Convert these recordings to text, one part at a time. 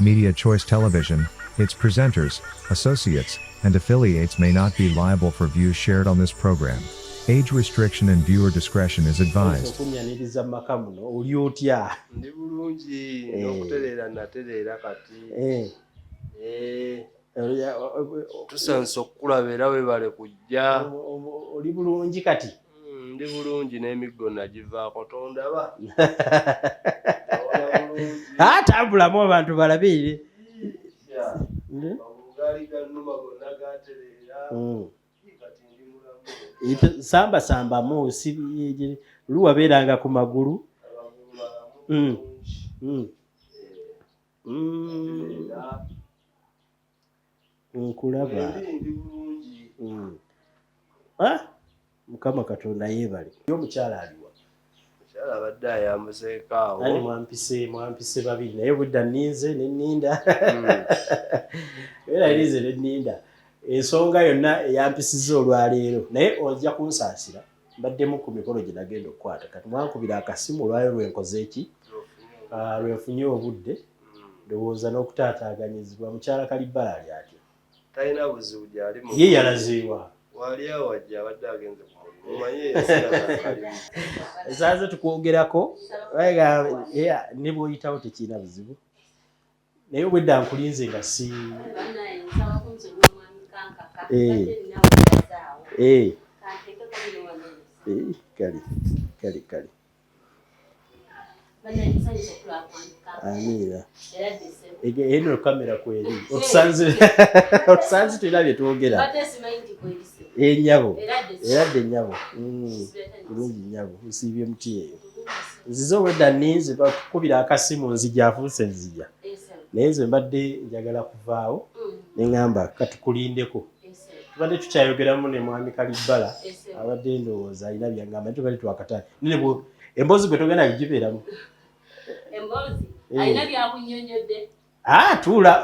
Media Choice Television, its presenters, associates, and affiliates may not be liable for views shared on this program. Age restriction and viewer discretion is advised. Ndi bulungi n'okutereera natereera kati. Tusanse okukulaba era weebale kujja. Oli bulungi kati? Ndi bulungi n'emiggo nagivaako tondaba. Tambulamu abantu balabire. Gaali gannuma gonna gaatereera. Samba si luwabeeranga ku magulu. Nkulaba. Mukama Katonda yeebale. Omukyala aliwa? Omukyala abadde ayambuseeko awo. Ani mwampise babiri naye budda nninze ne nninda. Era nninze ne nninda. Ensonga yonna eyampisiza olwaleero naye ojja kunsaasira mbaddemu ku mikolo gye nagenda okukwata kati mwankubira akasimu olwayo lwenkoze eki lwenfunye obudde ndowooza n'okutaataaganyizibwa. Mukyala Kalibbala ali atya? Talina buzibu gy'ali mu ye yalaziibwa wali awo ajja abadde agenze ku mulimu omanye esaaze tukwogerako ne bw'oyitawo tekirina buzibu naye obwedda nkulinze nga si kale Amira eno kamera kweri otusanze tulina bye twogera ennyabo eradde ennyabo bulungi nnyabo nsiibye muti eyo nzize obwedda nninze bakukubira akasimu nzija afuuse nzija naye nze mbadde njagala kuvaawo neŋŋamba katukulindeko tubadde tukyayogeramu ne mwami Kalibbala abadde ndowooza alina byaŋŋamba tubadde twakataani nene emboozi gwe togenda gibeeramu alina byakunnyonnyodde.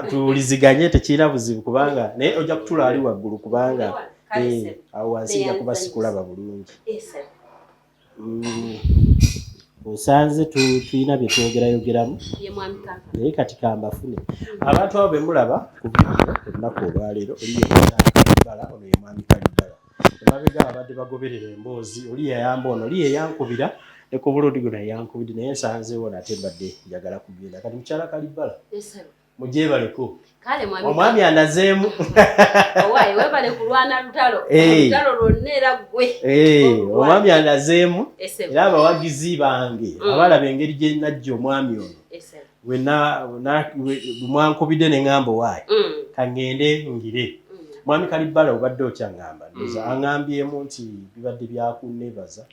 Tuwuliziganye tekirina buzibu kubanga naye ojja kutula ali waggulu kubanga awo wansi nja kuba sikulaba bulungi. Osanze tulina bye twogerayogeramu naye kati kambafune abantu abo be mulaba ku vidiyo olunaku olwaleero oli ye Kalibbala ono ye mwami Kalibbala emabega abadde bagoberera emboozi oli yayamba ono oli yeyankubira ne ku buludi guno yankubidde naye nsanzeewo nate mbadde njagala kugenda kati mukyala Kalibbala mujeebaleko omwami anazeemu owaayi weebale kulwana lutalo olutalo lwonna era gwe omwami anazeemu era abawagizi bange abalaba engeri gye najja omwami ono mwankubidde ne ŋŋamba owaayi kaŋŋende ngire mwami Kalibbala obadde okyaŋŋamba ndoza aŋŋambyemu nti bibadde byakunneebaza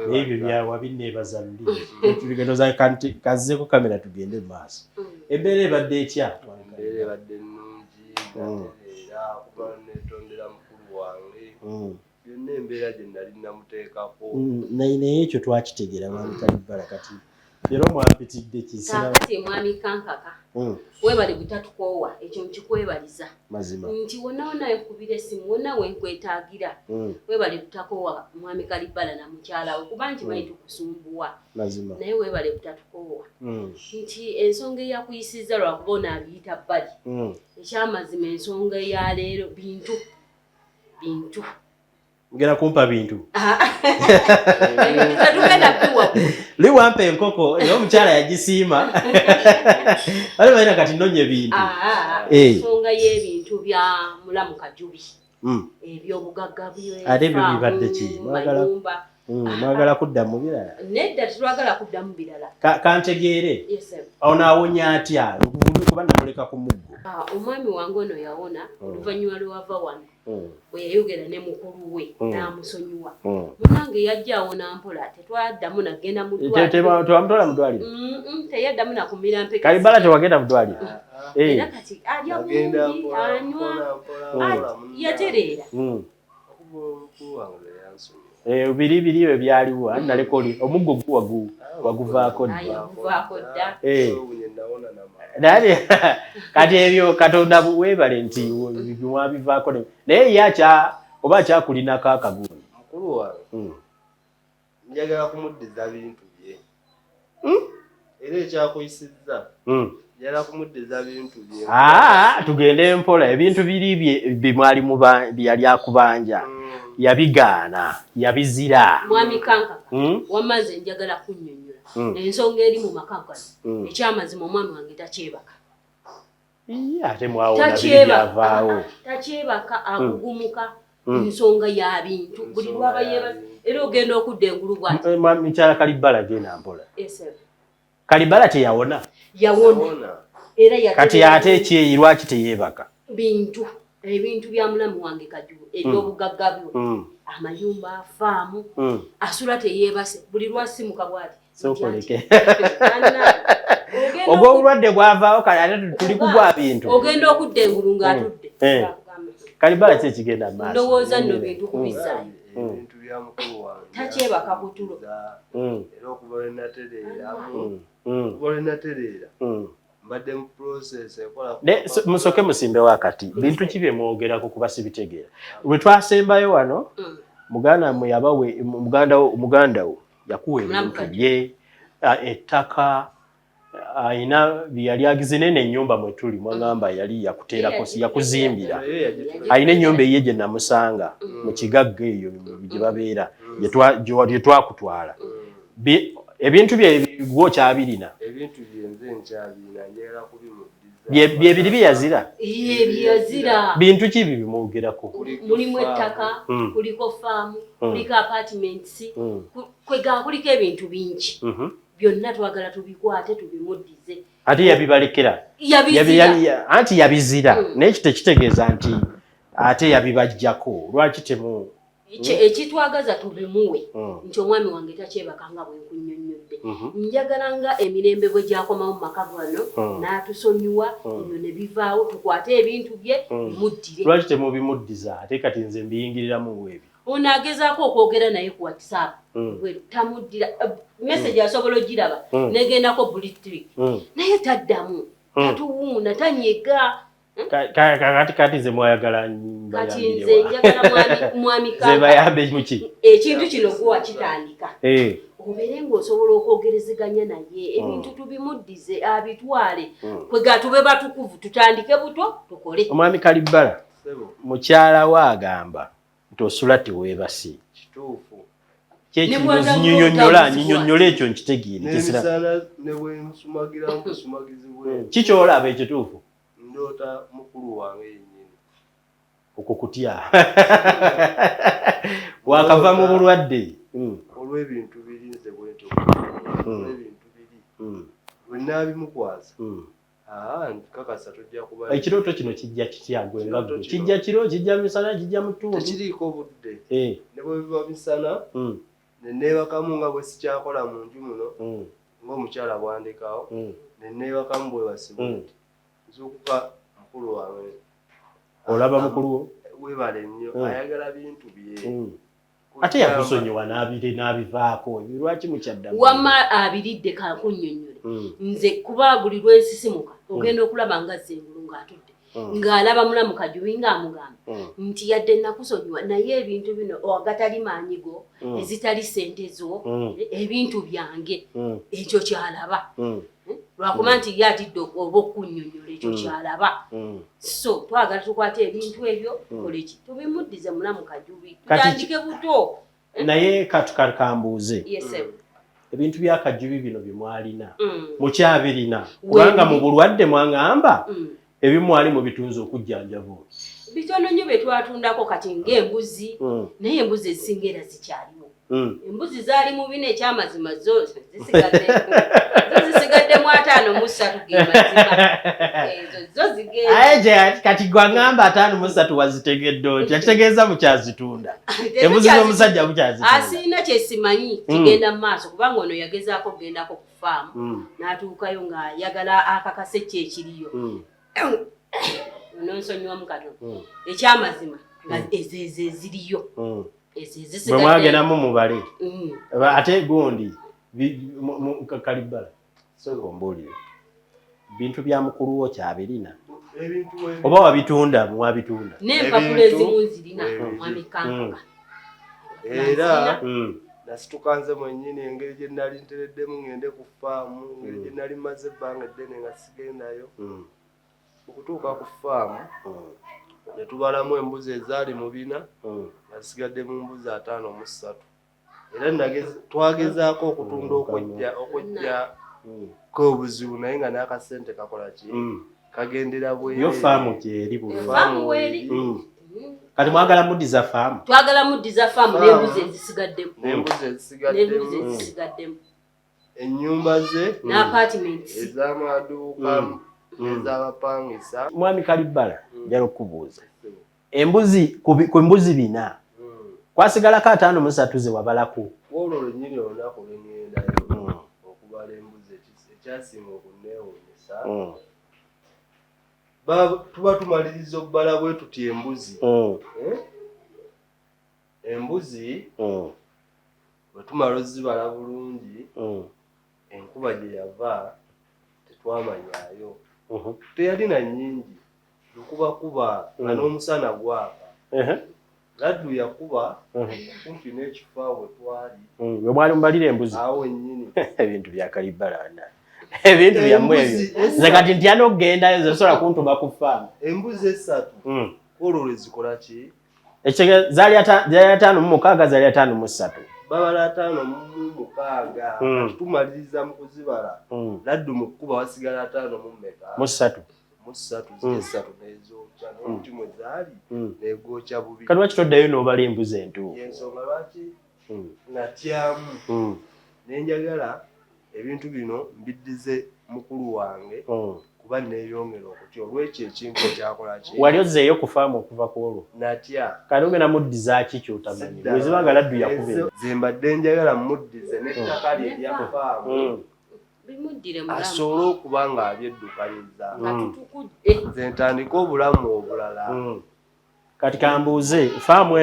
naye ebyo byawa binneebaza luli tuligendoza kazzeeko kamera tugende mu maaso embeera ebadde etya? Embeera ebadde nnungi era kuba netondera mukulu wange byonna embeera gye nali namuteekako naye ekyo twakitegeera mwami Kalibbala kati era omwampitidde kakati mwami kankaka weebale butatukoowa ekyo nkikwebaliza mazima nti wonna wonna wenkubira essimu wonna wenkwetaagira weebale butakoowa mwami Kalibbala na mukyalawe kuba nkimanyi tukusumbuwa mazima naye weebale butatukoowa nti ensonga eyakuyisizza lwakuba onaabiyita bbali ekyamazima ensonga eyaleero bintu ngera kumpa bintu tetugenda biwa liwampa enkoko era omukyala yagisiima bali balina kati nnonye bintu ensonga y'ebintu bya mulamu Kajubi ebyobugagga ate ebyo bibadde ki mwagala kudda mu birala nedda tetwagala kudda mu birala kantegeere ono awonya atya kuba namuleka ku muggo omwami wange ono yawona oluvannyuma lwewava wano bwe yayogera ne mukulu we n'amusonyiwa munange yajja awona mpola tetwaddamu nagenda mu tewamutwala mu ddwaliro teyaddamu nakumira mpeka Kalibbala tewagenda mu ddwaliro era kati alya bulungi anywa yatereera biri byo byaliwo naleka oli omuggo waguvaako dda naye kati ebyo Katonda weebale nti mwabivaako naye ye oba akyakulinako akaguuni mukulu wange njagala kumuddiza bintu bye era ekyakuyisizza yala kumuddiza bintu bye tugende mpola ebintu biri bimwali mu byali akubanja yabigaana yabizira mwami kankaka wamaze njagala kunnyonnyola ensonga eri mu makankana ekyamazima omwami wange takyebaka ate mwawona byavaawo takyebaka agugumuka ensonga ya bintu buli lwaba yebaza era ogenda okudda engulu bwati mukyala Kalibbala genda mpola Kalibbala teyawona yawona era kati ate ekyeyi lwaki teyeebaka ebintu bya mulamu wange Kajulu ebyobugagga byo amayumba faamu asula teyeebase buli lwasimuka bwati sokoleke obw'obulwadde bwavaawo kale ate tuli kugwa bintu ogenda okudda engulu ng'atudde Kalibbala ki ekigenda mu maaso ndowooza nno bintu kubizzaayo ebintu bya mukulu wange takyebaka kutulo era okuva lwe natereera mbadde mu process ekola musoke musimbewo akati bintu ki bye mwogerako kuba sibitegeera lwe twasembayo wano muganda mmwe yabawe muganda wo yakuwa ebintu bye ettaka ayina yali agize ennyumba mwe tuli mwagamba yali yakuteerako yakuzimbira ayina ennyumba eyiye gye namusanga mu kigagga eyo gye babeera gye twakutwala ebintu bye kyabirina ebintu byenze nkyabirina njagala kubimuddiza bye biri byeyazira bintu ki bimwogerako mulimu ettaka kuliko faamu kuliko apartments kwega kuliko ebintu bingi byonna twagala tubikwate tubimuddize ate yabibalekera anti yabizira naye kitegeeza nti ate yabibajjako lwaki temu ekitwagaza tubimuwe nti omwami wange takyebakanga bwe nkunnyonnyodde njagala nga emirembe bwe gyakomawo mu maka gano n'atusonyiwa ebyo ne bivaawo tukwate ebintu bye bimuddire lwaki temubimuddiza ate kati nze mbiyingiriramu ebyo ono agezaako okwogera naye ku WhatsApp bwe tamuddira message asobola ogiraba negendako bulitrik naye taddamu tatuwuuna tanyega kati nze mwayagala kati nze njagala mwami bayambe muki ekintu kino gwe wakitandika obeere ng'osobola okwogerezeganya naye ebintu tubimuddize abitwale kwega tube batukuvu tutandike buto tukole omwami Kalibbala mukyala we agamba nti osula teweebasi kituufu nnyonnyola ekyo nkitegeere n'emisana ne bwe nsumagira nkusumagizi bwe kikyolaba ekituufu ndoota mukulu wange yennyini okwo kutya wakava mu bulwadde olw'ebintu biri nze bwentyo olw'ebintu biri bwe naabimukwasa nkakasa tojja kuba ekirooto kino kijja kityagwenga kijja kiro kijja misana kijja mutundu tekiriiko budde ne bwe biba misana neneebakamu nga bwe sikyakola mu nju muno ng'omukyala bwandekawo neneebakamu bwe basibwa nti nzuukuka mukulu wange olaba mukulu wo webale nnyo ayagala bintu bye ate yakusonyiwa n'abivaako lwaki mukyaddamu wamma abiridde kankunnyonnyole nze kuba buli lwensisimuka ogenda okulaba nga zengulu ng'atudde ng'alaba mulamu Kajubi ng'amugamba nti yadde nakusonyiwa naye ebintu bino agatali maanyigo ezitali ssente zo ebintu byange ekyo kyalaba lwakuba nti ye atidde oba okunnyonnyola ekyo kyalaba so twagala tukwate ebintu ebyo koleki tubimuddize mulamu Kajubi tutandike buto naye katukambuuze ebintu bya Kajubi bino bye mwalina mukyabirina kubanga mu bulwadde mwangamba ebimwali mu bitunzi okujjanjaba bitono nnyo bye twatundako kati ng'embuzi naye embuzi ezisinga era zikyaliwo embuzi zaali mu bina ekyamazima zo zisigadde mu 53 ge mazima zo zigenda kati gwangamba 53 wazitegedde otya kitegeeza mukyazitunda embuzi z'omusajja mukyazitunda asiina kyesimanyi kigenda mu maaso kubanga ono yagezaako kugendako ku faamu n'atuukayo ng'ayagala akakase kye ekiriyo nonsonyiwa mukatono ekyamazima nga ezo eziriyo bwe mwagendamu mubale ate gundi Kalibbala soka ombuulire bintu bya mukulu wo kyabirina oba wabitunda mwabitunda n'empapula ezimu nzirina mwami Kankaka era nasituka nze mwennyini engeri gye nali ntereddemu ngende ku faamu engeri gye nali maze ebbanga eddene nga sigendayo okutuuka ku faamu ne tubalamu embuzi ezaali mu 4 nga zisigadde mu mbuzi 53 era twagezaako okutunda okujjako obuzibu naye nga n'akasente kakola ki kagendera yo faamu gyeri kati mwagala muddiza faamu twagala muddiza faamu n'embuzi ezisigaddemu ennyumba ze n'apartments ez'amaduuka ez'abapangisa. Mwami Kalibbala njala okubuuza embuzi ku mbuzi 4 kwasigalako 53 ze wabalako olwo lwennyini olunaku lwengendayo okubala embuzi ekyasinga okunneewuunyisa tuba tumaliriza okubala bwe tuti embuzi embuzi bwe tumala ozibala bulungi enkuba gye yava tetwamanyaayo teyalina nnyingi lukubakuba nga n'omusana gwaka Laddu yakuba kumpi n'ekifo we twali we mwali mubalira embuzi awo nnyini ebintu bya Kalibbala ebintu byammwe ebyo nze kati ntyana okugendayo zesobola kuntuma ku faamu embuzi 3 olwo lwezikola ki zaali 5 zaali 5 babala 5 tumaliriza mu kuzibala Laddu mu kkuba wasigala 5 mu 3 n'ezokya n'omutima ezaali n'egokya bubi kati lwaki toddayo n'obala embuzi entuufu ensonga lwaki natyamu nenjagala ebintu bino mbiddize mukulu wange kuba neeyongera okutya olwekyo ekintu ekyakola ki wali ozzeeyo ku faamu okuva ku olwo natya kati ogenda muddiza ki kyotamanyi bwezibanga Laddu yakubira ze mbadde njagala muddize n'ettaka lye erya faamu asobole okuba nga abyeddukaliza nze ntandika obulamu obulala kati kambuuze efaamu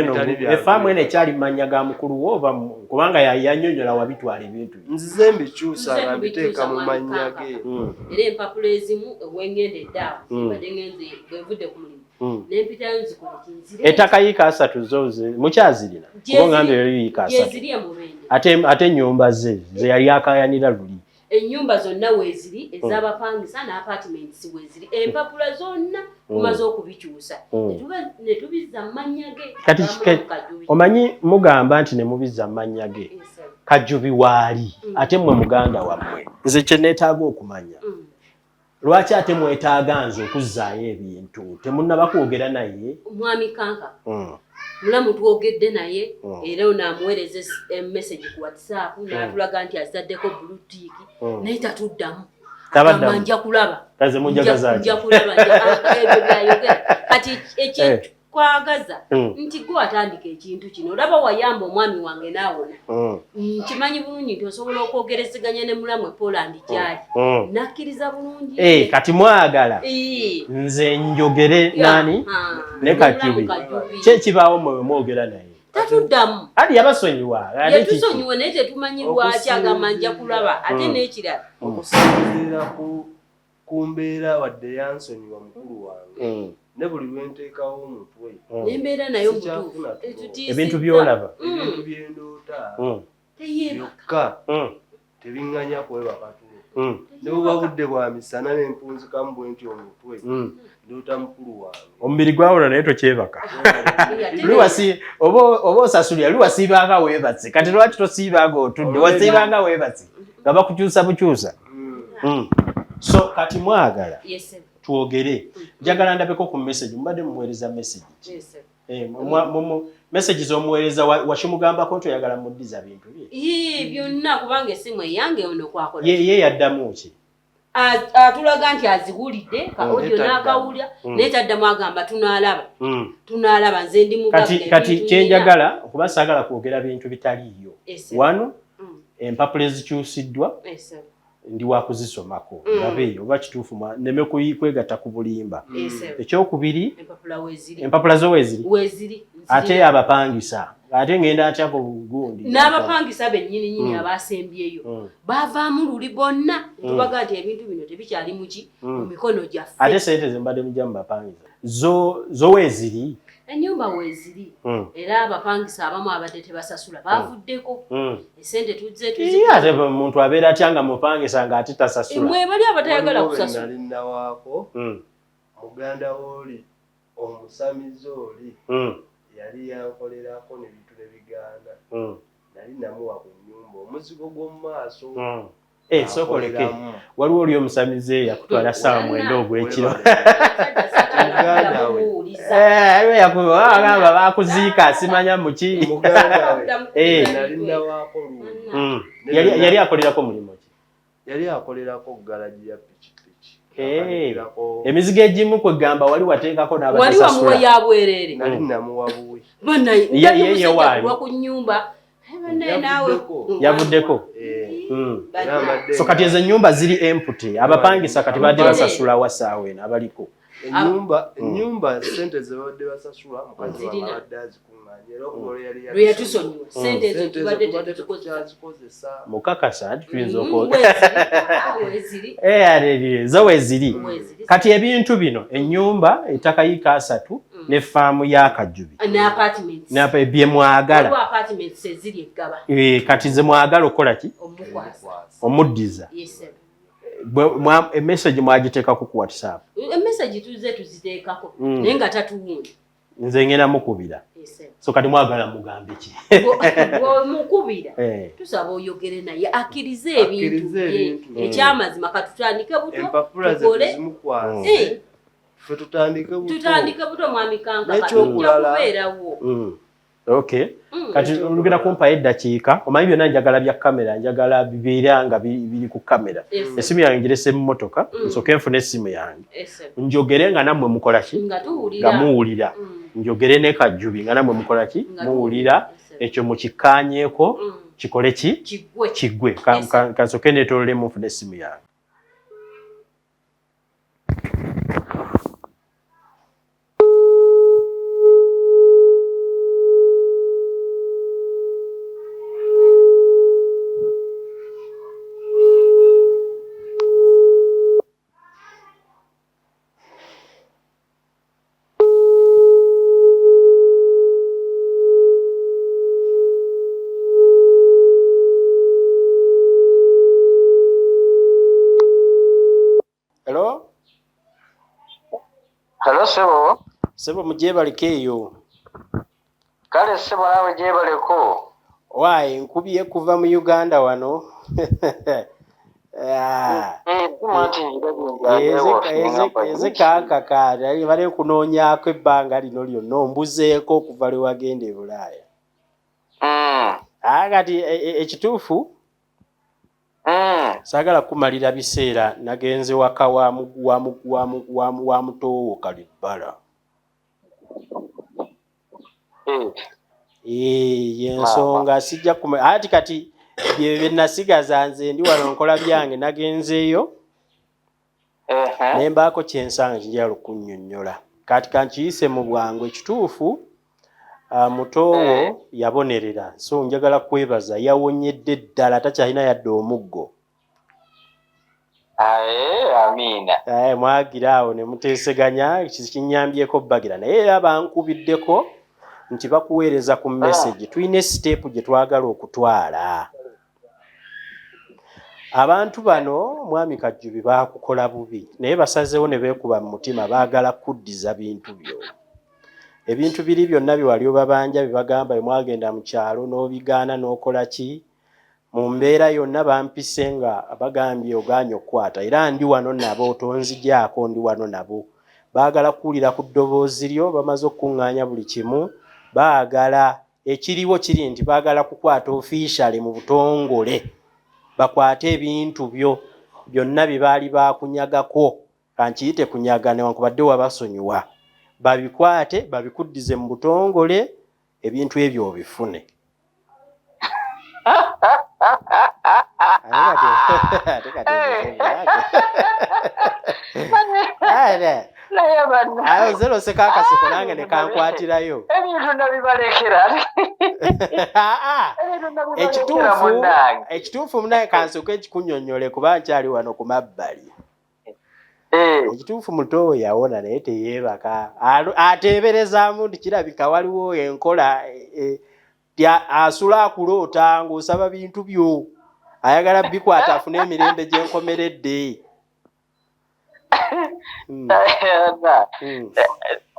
eno ekyali manya ga mukulu wo oba kubanga yanyonyola wabitwala ebintu nzize mbikyusa nga mbiteeka mu mannya ge era empapula ezimu obwengende eddaawo zibadde ngenze bwevudde ku mulimu n'empitayo nzikola kinzire ettaka yiika 3 zoze mukyazirina kuba ngambe yiika 3 ate ennyumba ze yali akayanira luli ennyumba zonna weeziri ez'abapangisa n'apartments weeziri empapula zonna kumaze okubikyusa ne tubizza mu mannya ge kati omanyi mugamba nti ne mubizza mu mannya ge Kajjubi waali ate mmwe muganda wammwe nze kye neetaaga okumanya lwaki ate mwetaaga nze okuzzaayo ebintu temunnaba kwogera naye mwami kanka mulamu twogedde naye era onaamuweereza message ku WhatsApp n'atulaga nti azaddeko bluetick naye tatuddamu agamba nja kulaba nja kulaba ebyo byayogera kati ekikwagaza nti gwe watandika ekintu kino olaba wayamba omwami wange naawona nkimanyi bulungi nti osobola okwogerezeganya ne mulamu e Poland gyali nakkiriza bulungi kati mwagala nze njogere nani ne Kajjubi kyekibaawo mwe mwogera naye tatuddamu ali yabasonyiwa yatusonyiwa naye tetumanyi lwaki agamba nja kulaba ate n'ekirala okusinziira ku mbeera wadde yansonyiwa mukulu wange ne buli lwenteekawo omutwe n'embeera nayo mutuufu ebintu byolaba ebintu byendoota byokka tebiŋŋanya kwebaka tulo ne buba budde bwa misana n'empunzikamu bwe nti omutwe ndoota mukulu wange omubiri gwawula naye tokyebaka oba osasulira luwasiibanga weebatse kati lwaki tosiibanga otudde wasiibanga weebatse nga bakukyusa bukyusa so kati mwagala twogere njagala ndabeko ku message mbadde mumuweereza message message z'omuweereza washimugambako nti oyagala muddiza bintu bye byonna kubanga essimu eyange ono kwakola ye yaddamu ki atulaga nti aziwulidde ka audio n'akawulya naye kyaddamu agamba tunaalaba nze ndi mugabe kati kyenjagala kuba saagala kwogera bintu bitaliiyo wano empapula ezikyusiddwa ndi wakuzisomako nabeeyo oba kituufu neme kwegatta ku bulimba ekyokubiri empapula zo weeziri ate abapangisa ate ngenda atyako gundi n'abapangisa bennyini abasembyeyo baavaamu luli bonna tubaga nti ebintu bino tebikyali muki mu mikono gyaffe ate sente zembadde mujja mu bapangisa zo weeziri ennyumba weeziri era abapangisa abamu abadde tebasasula bavuddeko esente ate omuntu abeera atya nga mupangisa ng'ate tasasula mwe bali abatayagala kusasula nalinnawaako muganda wooli omusamizi oli yali yankolerako nebintu nebigaana nali namuwa ku nnyumba omuzigo gw'omu maaso sokoleke waliwo oli omusamize yakutwala ssaawa 9 ogw'ekiro agamba bakuziika simanya muki nalinnawaako yali akolerako mulimu ki yali akolerako galaji ya pikipiki emizigo egimu kwegamba wali wateekako wali wamuwa yabwerere nali namuwa buwe yeyewaali ku nnyumba yavuddeko so kati ezo ennyumba ziri empty abapangisa kati badde basasula wasaawe abaliko ennyumba sente zebadde basasula mukazi wange abadde azikuŋŋaanya era okubola yali yatusonyiwa sente ezo tubadde tuzikozesa mukakasa nti tuyinza zo weeziri kati ebintu bino ennyumba ettakayiika 3 ne faamu y'akajjubi bye mwagala kati ze mwagala okukola ki omuddiza emessage mwagiteekako ku WhatsApp emessage tuze tuziteekako naye nga tatuwundi nze ngenda mukubira so kati mwagala mugambe ki mukubira tusaba oyogere naye akkirize ebintu ekyamazima katutandike buto tukole ffe tutandike buto mwami Kanka kubeerawo okay kati olugenda kumpayo eddakiika omanyi byonna njagala bya kamera njagala bibeera nga biri ku kamera essimu yange ngirese mu mmotoka nsooke nfune essimu yange njogere nga nammwe mukola ki nga muwulira njogere ne Kajjubi nga nammwe mukola ki muwulira ekyo mukikkaanyeeko kikole ki kiggwe kansooke neetoololemu nfune essimu yange Hello, Sebo. Sebo mujebaleko eyo. Kale Sebo nawe jebaleko. Why nkubye kuva mu Uganda wano. Ezekaka yali bale kunoonyaako ebbanga lino lyonna ombuzeeko okuva lwe wagenda e Bulaaya. Kati ekituufu saagala kumalira biseera nagenze waka wa mutoowo Kalibbala. Ensonga sijja ati kati bye nasigaza nze ndi wano nkola byange nagenzeeyo ne mbaako kyensanga kijalo kunnyonnyola kati kankiyise mu bwangu ekituufu mutoowo yabonerera so njagala kwebaza yawonyedde ddala takyalina yadde omuggo. Amina. Mwagira awo ne muteeseganya kinyambyeko bbagira naye era bankubiddeko nti bakuweereza ku message tulina step gye twagala okutwala. Abantu bano mwami Kajjubi baakukola bubi naye basazeewo ne beekuba mu mutima baagala kuddiza bintu byo. Ebintu biri byonna biwali obabanja bibagamba mwagenda mu kyalo n'obigaana n'okola ki mu mbeera yonna bampise nga bagambye ogaanye okukwata era ndi wano nabo tonzigyako ndi wano nabo baagala kuwulira ku ddoboozi lyo bamaze okukuŋŋaanya buli kimu baagala ekiriwo kiri nti baagala kukwata officially mu butongole bakwate ebintu byo byonna bye baali baakunyagako kankiyite kunyaga newankubadde wabasonyiwa babikwate babikuddize mu butongole ebintu ebyo obifune. Ayo zero sekakasiko nange ne kankwatirayo ebintu nabibalekera ekituufu munaye kansoke ekikunnyonnyole kuba nkyali wano ku mabbali. ekituufu muto we yawona naye teyeebaka ateeberezaamu nti kirabika waliwo enkola asula akuloota ng'osaba bintu byo ayagala bikwata afune emirembe gy'enkomeredde.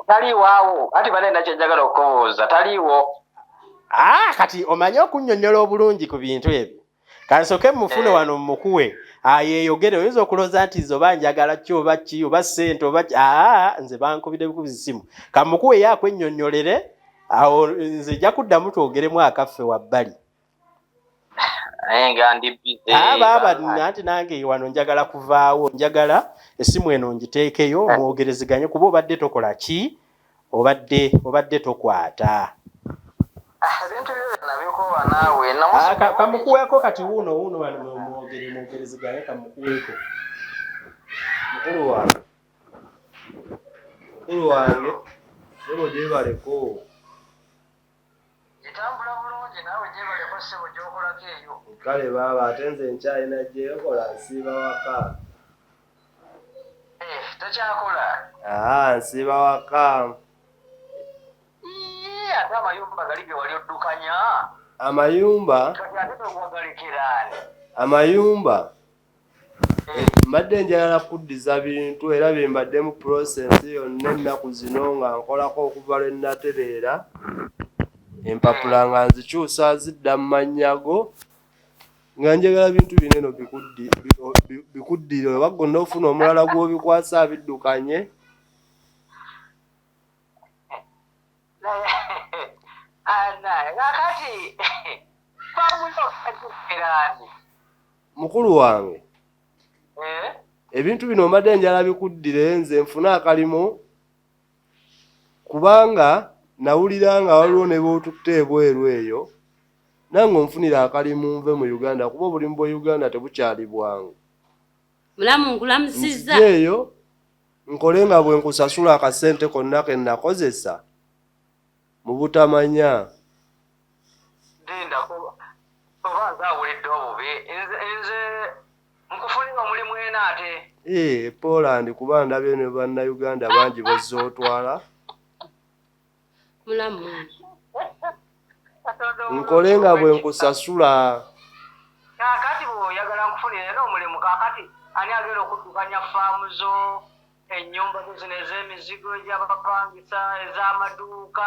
Taliiwaawo ati bane nakyenjagala okubuuza taliiwo. Kati omanye okunnyonnyola obulungi ku bintu ebyo kansoke mufune wano mumukuwe yeeyogere oyinza okulooza nti nze oba njagala ki oba ki oba ssente oba nze bankubidde bukubi simu kamukuwe ye akwennyonnyolere awo nze nja kuddamu twogeremu akaffe wabbali. Nga ndi bize anti nange wano njagala kuvaawo njagala essimu eno ngiteekeyo mwogerezeganye kuba obadde tokola ki obadde tokwata ebintu byo nabikowa naawe kamukuweko kati wuuno wano mwogerezeganye kamukuweko. Mukulu wange sebo gyebaleko gitambula bulungi naawe gyebaleko sebo gyokolako eyo. Kale baaba ate nze nkyalina gyekola nsiiba waka. Tokyakola? Nsiiba waka. Ate amayumba gali ge wali oddukanya? Amayumba mbadde njagala kuddiza bintu era bye mbadde mu process yonna ennaku zino nga nkolako okuva lwe natereera empapula nga nzikyusa zidda mu mannyago nga njagala bintu bino eno bikuddire oba gonna ofuna omulala gw'obikwasa abiddukanye. Mukulu wange ebintu bino mbadde njala bikuddire nze nfuna akalimu kubanga nawulira nga waliwo ne bootutte ebweru eyo nange onfunira akalimu nve mu Uganda kuba obulimu bwa Uganda tebukyali bwangu. Mulamu nkulamusizza eyo nkole nga bwe nkusasula akasente konna ke nakozesa mu butamanya. Oba nzaawulidde obubi nze nkufunira omulimu ena ate. Poland kuba ndabye ne bannayuganda bangi bazze otwala. Mulamu nkole nga bwe nkusasula. Kaakati bw'oyagala nkufunire n'omulimu kaakati ani agenda okuddukanya faamu zo ennyumba zino ez'emizigo egy'abapangisa ez'amaduuka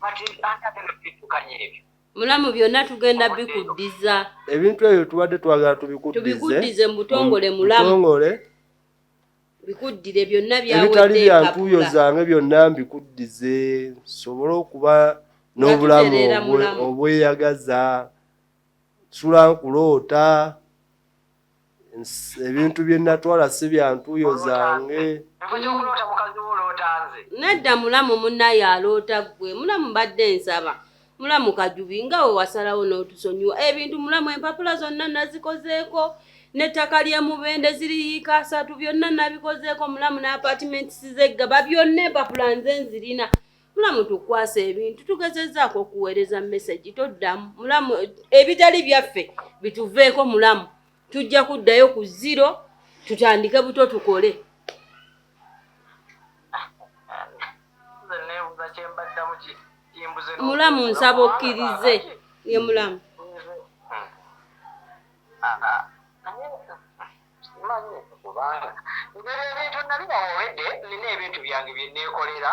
kati ani agenda okuddukanya ebyo? Mulamu byonna tugenda bikuddiza. Ebintu ebyo tubadde twagala tubikuddize mu butongole mulamu. Bikuddire byonna byawedde ebitali bya ntuuyo zange byonna mbikuddize sobole okuba n'obulamu obweyagaza sula nkuloota ebintu bye natwala si bya ntuuyo zange. Nedda mulamu munnaye aloota ggwe mulamu mbadde nsaba mulamu Kajubi nga we wasalawo n'otusonyiwa ebintu mulamu empapula zonna nazikozeeko n'ettaka lye Mubende ziriyiika 3 byonna nabikozeeko mulamu n'apartments zeggaba byonna empapula nze nzirina mulamu tukwasa ebintu tugezezzaako okuweereza message toddamu mulamu ebitali byaffe bituveeko mulamu tujja kuddayo ku 0 tutandike buto tukole. Mulamu nsaba okkirize ye mulamu. Ebintu nabibawedde nina ebintu byange bye neekolera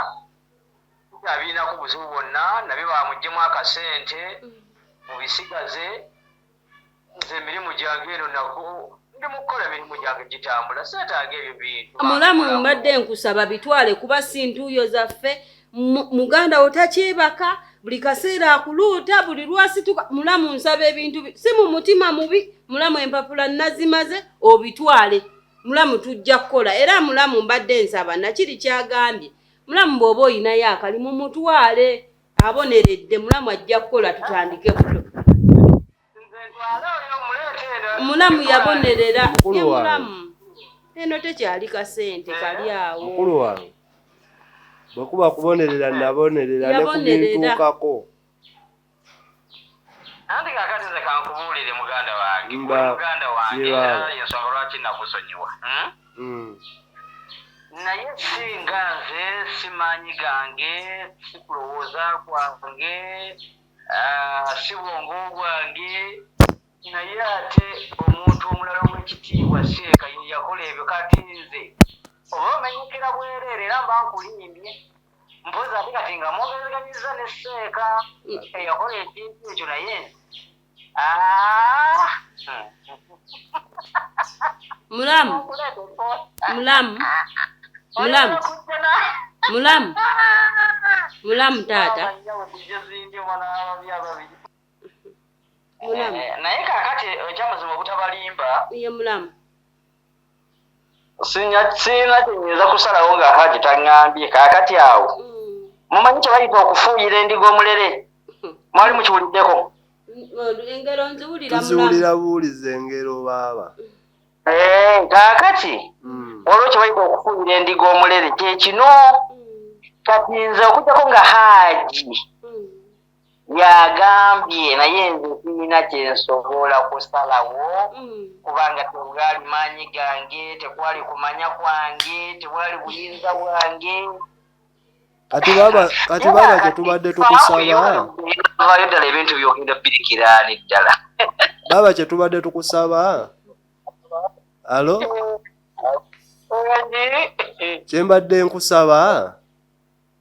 nabirinaku buzibu bwonna nabiba muggyemu akasente mubisigaze nze emirimu gyange eno nako ndi mukukola emirimu gyange gitambula seetaaga ebyo bintu. Mulamu mbadde nkusaba bitwale kuba si ntuuyo zaffe muganda otakyebaka buli kaseera akuluuta buli lwasituka mulamu nsaba ebintu si mu mutima mubi mulamu empapula nazimaze obitwale mulamu tujja kukola era mulamu mbadde nsaba nakiri kyagambye mulamu bw'oba oyinayo akalimu mutwale aboneredde mulamu ajja kukola tutandike buto. Mulamu yabonerera ye mulamu eno tekyali kasente kali awo. Mukulu wange bwe kuba kubonerera nabonerera ne kubintuukako. Anti kakati nze kankubuulire muganda wange era y'ensonga lwaki nakusonyiwa. naye singa nze simaanyi gange sikulowooza kwange si bwongo bwange naye ate omuntu omulala ow'ekitiibwa seeka ye yakola ebyo kati nze oba omenyekera bwereere era mba nkulimbye mpozi ate kati nga mwogereganyiza ne seeka eyakola ekintu ekyo naye mulamu taata naye kakati ekyamazima obutabalimba ye mulamu sirina kyenyinza kusalawo nga Haji taŋŋambye kakati awo mumanyi kye bayita okufuuyira endiga omulere mwali mukiwuliddeko engero nziwulira tuziwulira buwuliza engero baaba kakati waliwo kye bayita okufuuyira endiga omulere kyekino kati nze okugjako nga Haji yagambye naye nze sirina kyensobola kusalawo kubanga tebwali maanyi gange tekwali kumanya kwange tebwali buyinza bwange kati baaba kyetubadde tukusaba vayo ddala ebintu byogenda birikiraani ddala baaba kyetubadde tukusaba alo kyembadde nkusaba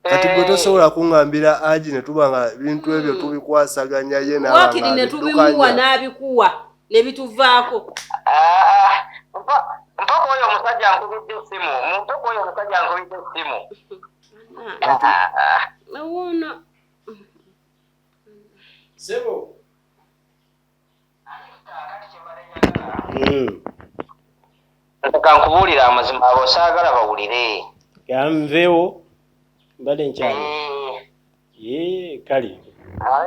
kati gwe tosobola kuŋŋambira Haji ne tuba nga bintu ebyo tubikwasaganya ye wakiri ne tubimuwa n'abikuwa ne bituvaako mpaka oyo omusajja nkubidde essimu awona sebo kankubuulira amazima abo saagala bawulire kanveewo mbadde nkyali kale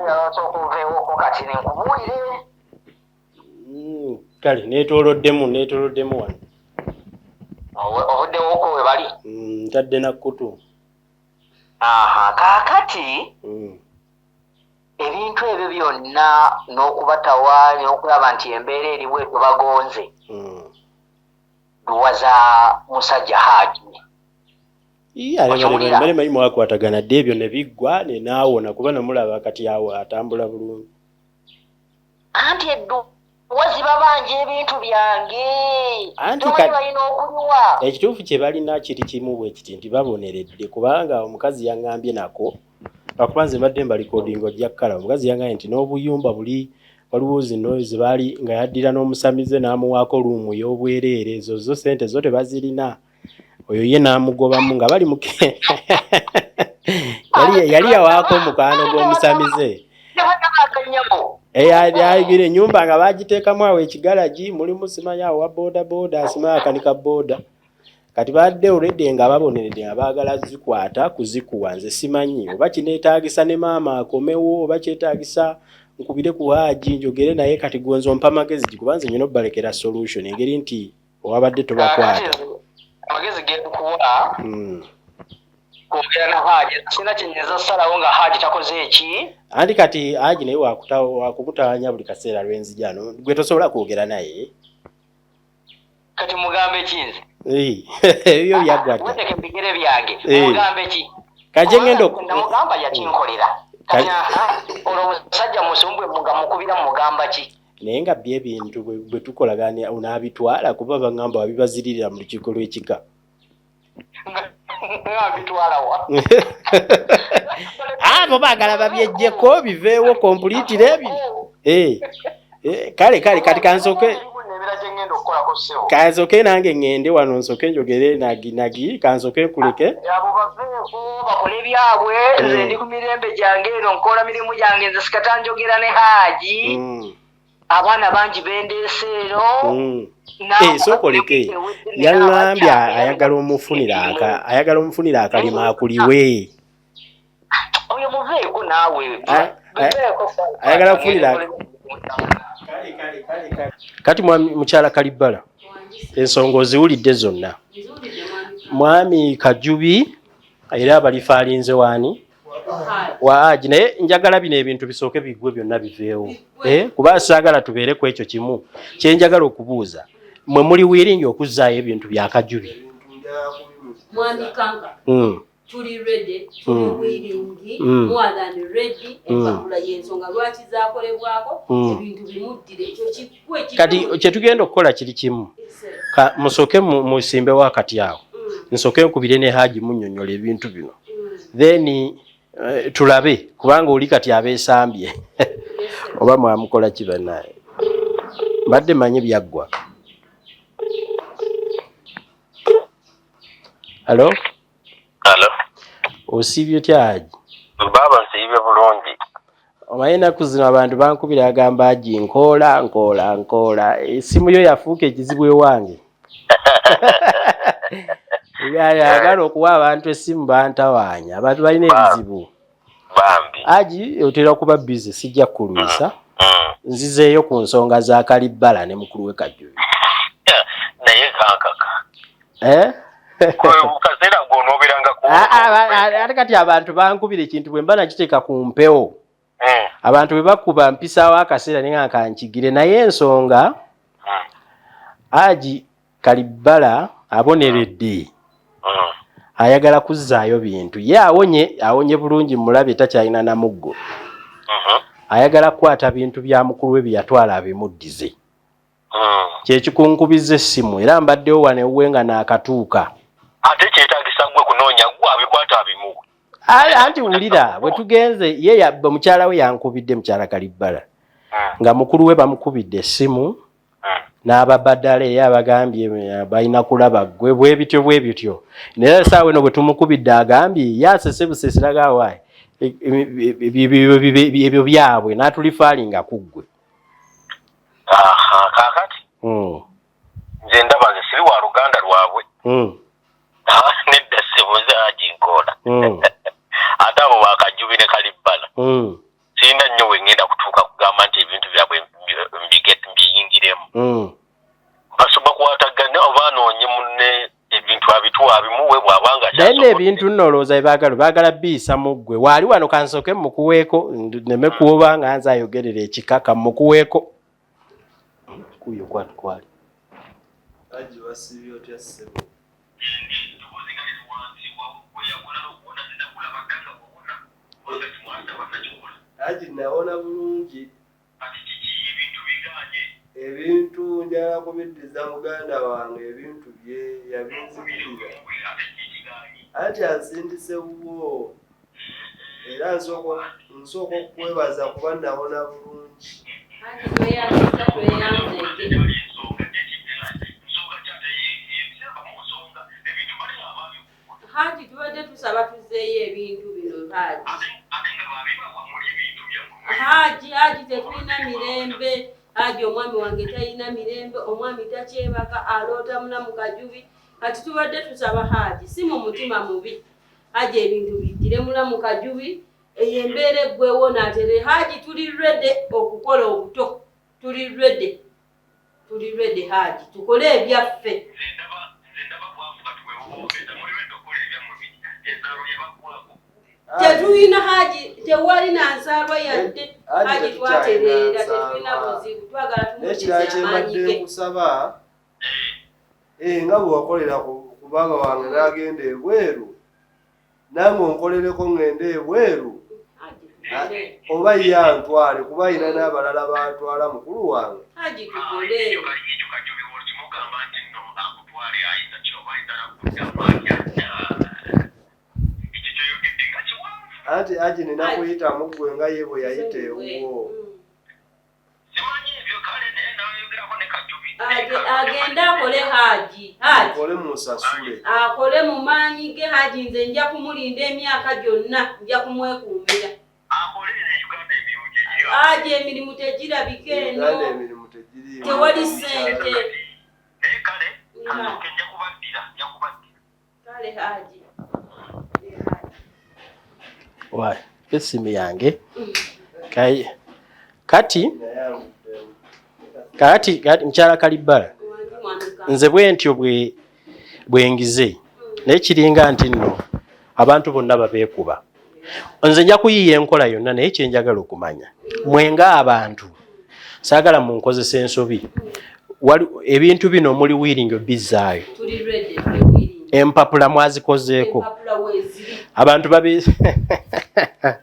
yalwasa okunveewoko kati nenkubuulire kale neetooloddemu wano ovuddewoko we bali ntadde na Kutu kaakati ebintu ebyo byonna n'okubatawa n'okulaba nti embeera eriwo etubagonze luwaza musajja Haji bale manyi mwakwatagana dde ebyo ne biggwa nenaawona kuba namulaba kati awo atambula bulungi anti edduwazi babanja ebintu byange anti balina okuliwa ekituufu kye balina kiri kimu bwe kiti nti baboneredde kubanga omukazi yaŋŋambye nako lwakuba nze mbadde mbalikodinga ojja kkala omukazi yaŋŋambye nti n'obuyumba buli waliwo zino zebaali nga yaddira n'omusamize n'amuwaako luumu y'obwereere ezo zo sente zo tebazirina oyo ye n'amugobamu nga bali muke yali yawaako mukwano gw'omusamize ayigire ennyumba nga bagiteekamu awo ekigalagi mulimu simanya awo wa boda simanya akanika boda kati badde olwedde nga baboneredde nga baagala zikwata kuzikuwa nze simanyi oba kineetaagisa ne maama akomewo oba kyetaagisa nkubire ku Haji njogere naye kati gonzo mpa magezi kuba nze nyina obbalekera solution engeri nti owabadde tobakwata amagezi gendukuwa kwogera na Haji sina kyenyinza salawo nga Haji takoze eki anti kati Haji naye wakumutaanya buli kaseera lwenzijano gwe tosobola kwogera naye kati mugambe ekinze ebyo byagwadde weteke bigere byange mugambe ki kaje ngendo mugamba yakinkolera kati olwo omusajja musumbwe mukubira mugamba ki naye nga bye ebintu bwe tukolagana unaabitwala kuba baŋŋamba wabibazirira mu lukiiko lw'ekika abo baagala babyejjeko biveewo kompulitire kale kati kansoke nange ŋŋende wano nsoke njogere nagi kansoke nkuleke abo baveeko bakole byabwe nze ndi ku mirembe gyange eno nkola mirimu gyange nze sikatanjogera ne Haji abaana bangi bendeese eno sokoleke yaŋŋambye ayagala omufunira akalima akuliwe oyo muveeko naawe ayagala kufunira kati mukyala Kalibbala ensonga oziwulidde zonna mwami Kajubi era abalifa alinze waani wa Haji naye njagala bino ebintu bisooke biggwe byonna biveewo kuba saagala tubeere ku ekyo kimu kyenjagala okubuuza mwe muli wiringi okuzzaayo ebintu bya Kajubi Mwami Kanka. Tuli ready, tuli willing, more than ready, empapula y'ensonga lwaki zaakolebwako, ebintu bimuddire ekyo kikwe kati kye tugenda okukola kiri kimu. Musooke musimbe wakati awo. Nsooke nkubire ne Haji munnyonnyola ebintu bino. Then tulabe kubanga oli kati abeesambye. Oba mwamukola ki bannaye. Mbadde manyi byaggwa. Hello? Hello. Osibye Haji? Baba nsibye bulungi. Omanyi ennaku zino abantu bankubira agamba Haji nkoola. Esimu yo yafuuka ekizibu ewange. Ayagala okuwa abantu essimu bantawaanya. Abantu balina ebizibu. Bambi. Haji otera kuba busy sijja kukulwisa. Nzizeeyo ku nsonga za Kalibbala ne mukulu we Kajjubi. Naye kankaka. Kaseera gw'onoobiranga ku. Ate kati abantu bankubira ekintu bwe mba nakiteeka ku mpewo. Abantu bwe bakuba mpisaawo akaseera ne nga kankigire naye ensonga Haji Kalibbala aboneredde. Ayagala kuzzaayo bintu. Ye awonye bulungi mulabe takyalina na muggo. Ayagala kukwata bintu bya mukulu we bye yatwala abimuddize. Kye kikunkubizza essimu era mbaddewo wano ewuwe nga naakatuuka. Ate kyetaagisa gwe kunoonya gwe abikwata abimu. Anti wulira bwe tugenze ye mukyala we yankubidde mukyala Kalibbala. Nga mukulu we bamukubidde essimu n'ababaddala ye abagambye balina kulaba gwe bwe bityo. Naye saawa eno bwe tumukubidde agambye yasese buseseraga waayi. Ebyo byabwe n'atulifaalinga ku ggwe. Kaakati. Nze ndaba nze siri wa luganda lwabwe. Nedda ssebo Haji nkoola. Ate abo bakajjubi ne Kalibbala. Sirina nnyo we ngenda kutuuka kugamba nti ebintu byabwe mbiyingiremu. Basoba kuwatagana oba anoonye munne ebintu abituwa abimuwe bw'abanga naye ebintu nno olowooza baagala biyisa mu ggwe. Waali wano kansooke mukuweeko nneme kuoba nga nze ayogerera ekikaka mukuweeko. Kuyo kwali. Haji wasibye otya ssebo? Haji nawona bulungi. Ebintu njala kubiddiza muganda wange ebintu bye yabinzikirira. Ati ansindise wuwo. Era nsooka okwebaza kuba nawona bulungi. Haji tubadde tusaba tuzzeeyo ebintu bino Haji tetulina mirembe. Haji omwami wange talina mirembe, omwami takyebaka aloota mulamu Kajjubi. Kati tubadde tusaba Haji si mu mutima mubi. Haji ebintu biddire mulamu Kajjubi. Eyo embeera eggwewo n'atere. Haji tuli ready okukola obuto. Tuli ready Haji tukole ebyaffe. Tetulina Haji tewali na nsaalwa yadde. Haji twatereera tetulina buzibu twagala tumutize amaanyi kusaba nga bwe wakolera ku baba wange n'agenda ebweru nange onkolereko ngende ebweru oba yantwale kuba ayina n'abalala batwala mukulu wange. Haji tukole anti Haji nina kuyitamu ggwe nga ye bwe yayita ewuwo. Agenda akole Haji akole musasule akole mu maanyi ge. Haji nze nja kumulinda emyaka gyonna nja kumwekuumira. Haji emirimu tegirabika eno tewali ssente. Kale Haji waayi essimu yange kati mukyala Kalibbala nze bwentyo bwengize naye kiringa nti nno abantu bonna babeekuba. Nze nja kuyiiya enkola yonna naye kyenjagala okumanya mwenga abantu saagala munkozesa ensobi ebintu bino muli wiringi Okubizzaayo empapula mwazikozeeko abantu babe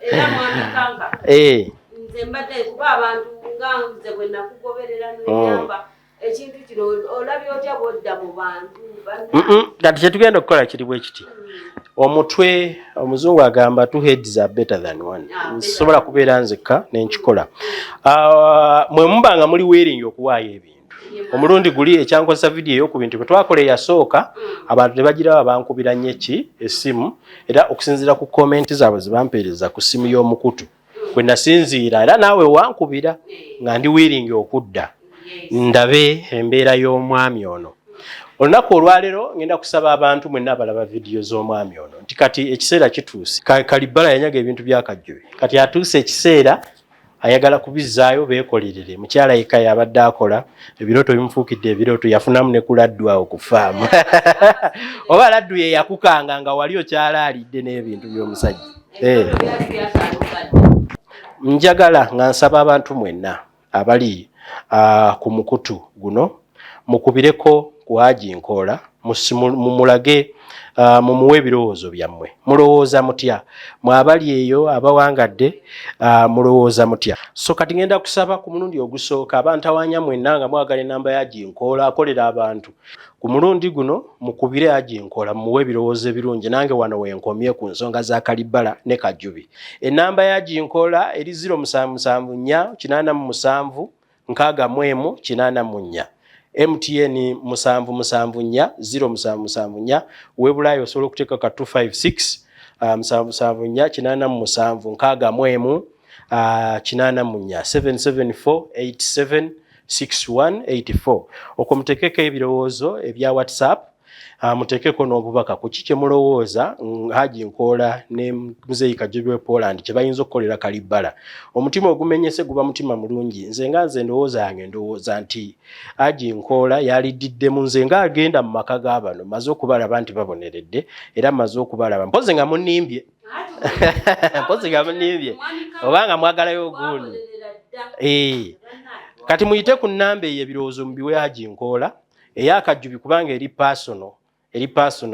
era mwami kanka nze mbadde kuba abantu nga nze bwe nakugoberera n'enyamba ekintu kino olabye otya bwodda mu bantu kati kyetugenda okukola kiri bwe kiti omutwe omuzungu agamba two heads are better than one nsobola kubeera nzekka nenkikola mwe muba nga muli weeringi okuwaayo ebintu omulundi guli ekyankozesa vidiyo ey'oku bintu bwe twakola eyasooka abantu ne bagirawo bankubira nnyo essimu era okusinziira ku komenti zaabwe ze bampeereza ku ssimu y'omukutu bwe nasinziira era naawe wankubira nga ndi weeringi okudda ndabe embeera y'omwami ono olunaku olwaleero ngenda kusaba abantu mwenna abalaba vidiyo z'omwami ono nti kati ekiseera kituuse Kalibbala yanyaga ebintu bya Kajjubi kati atuuse ekiseera ayagala kubizzaayo beekolerere mukyala yekka yabadde akola ebirooto bimufuukidde ebirooto yafunamu ne ku Laddu awo ku faamu oba Laddu ye yakukanga nga wali okyalaalidde n'ebintu by'omusajja njagala nga nsaba abantu mwenna abali ku mukutu guno mukubireko ku Aginkoola mumulage mumuwe ebirowoozo byammwe mulowooza mutya mwabali eyo abawangadde mulowooza mutya so kati ngenda kusaba ku mulundi ogusooka abantu awanya mwenna nga mwagala enamba ya Aginkoola akolera abantu ku mulundi guno mukubire Aginkoola mumuwe ebirowoozo ebirungi nange wano wenkomye ku nsonga za Kalibbala ne Kajjubi enamba ya Aginkoola eri 0774 87 64 MTN 774 0774 webulayo osobola okuteeka ka 256 774 87 774 876184 okwo muteekeko ebirowoozo ebya WhatsApp muteekeko n'obubaka ku kiki mulowooza Aginkoola ne muzeeyi Kajjubi Poland kye bayinza okukolera Kalibbala omutima ogumenyese guba mutima mulungi nze ndowooza yange ndowooza nti Aginkoola yalididdemu nze nga agenda mu maka g'abano maze okubalaba nti baboneredde era maze okubalaba mpozi nga munnimbye obanga mwagalayo ogundi kati muyite ku nnamba eyo ebirowoozo mubiwe Aginkoola eya Kajjubi kubanga eri personal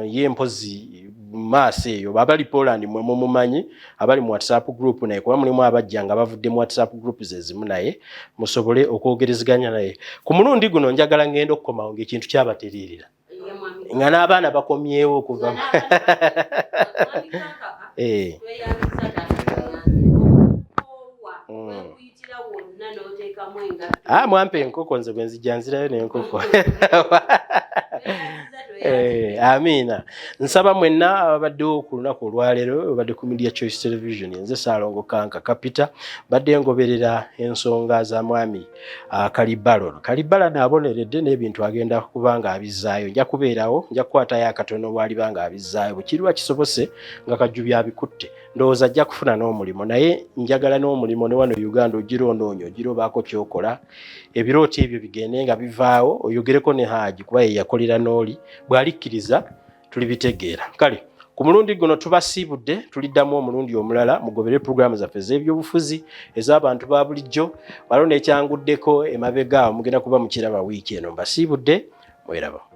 ye mpozi maaso eyo abali Poland mwe mumumanyi abali mu WhatsApp group naye kuba mulimu abajja nga bavudde mu WhatsApp group zezimu naye musobole okwogerezeganya naye ku mulundi guno njagala ngenda okukomawo ng'ekintu kyabatereerera nga n'abaana bakomyewo okuva mwampe enkoko nze bwe nzijja nzirayo n'enkoko Amina nsaba mwenna abaddewo ku lunaku olwaleero badde ku Media Choice Television nze Saalongo Kanka Kapita badde ngoberera ensonga za mwami Kalibbala n'aboneredde n'ebintu agenda kubanga abizzaayo nja kubeerawo nja kukwatayo akatono bw'alibanga abizzaayo bukirwa kisobose nga Kajjubi abikutte ndowooza ajja kufuna n'omulimu naye njagala n'omulimu ne wano Uganda ogirondoonyo ogirobaako kyokola ebirooto ebyo bigende nga bivaawo oyogereko ne Haji kuba ye yakolera n'oli bw'alikkiriza tulibitegeera kale ku mulundi guno tubasiibudde tuliddamu omulundi omulala mugobere puroguramu zaffe ez'ebyobufuzi ez'abantu ba bulijjo waliwo n'ekyanguddeko emabega mugenda kuba mukiraba wiiki eno mbasiibudde mweraba